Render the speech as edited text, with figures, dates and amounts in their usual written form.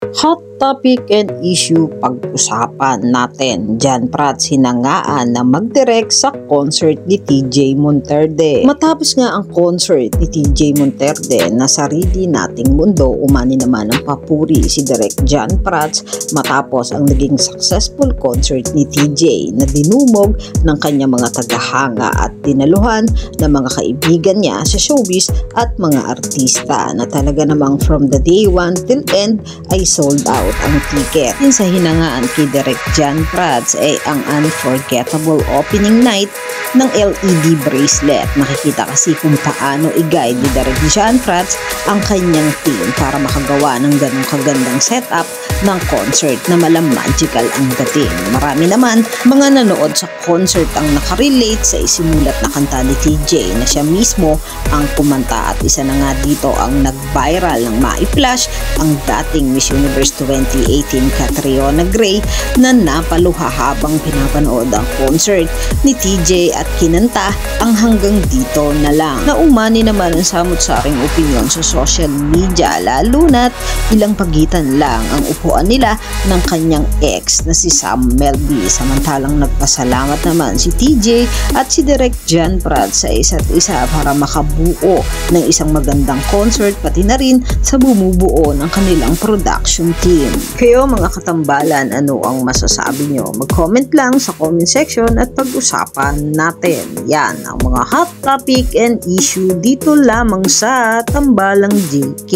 Hot topic and issue pag-usapan natin. Jan Prats hinangaan na mag-direct sa concert ni TJ Monterde. Matapos nga ang concert ni TJ Monterde na sarili nating mundo, umani naman ang papuri si Direk Jan Prats matapos ang naging successful concert ni TJ na dinumog ng kanyang mga tagahanga at dinaluhan ng mga kaibigan niya sa showbiz at mga artista na talaga namang from the day 1 till end ay sold out ang ticket. Din sa hinangaan kay Direk Jan Prats ay ang unforgettable opening night ng LED bracelet. Makikita kasi kung paano i-guide ni Direk Jan Prats ang kanyang team para makagawa ng ganong kagandang setup ng concert na malam magical ang dating. Marami naman mga nanood sa concert ang nakarelate sa isinulat na kanta ni TJ na siya mismo ang kumanta at isa na nga dito ang nag-viral ng mai-flash ang dating Miss Universe 2018 Catriona Gray na napaluha habang pinapanood ang concert ni TJ at kinanta ang hanggang dito na lang. Naumani naman ang samot-saring opinyon sa social media lalo na't ilang pagitan lang ang upuan nila ng kanyang ex na si Sam Melby. Samantalang nagpasalamat naman si TJ at si Direk Jan Prats sa isa't isa para makabuo ng isang magandang concert pati na rin sa bumubuo ng kanilang production team. Kayo mga katambalan, ano ang masasabi nyo? Mag-comment lang sa comment section at pag-usapan natin. Yan ang mga hot topic and issue dito lamang sa Tambalang JK.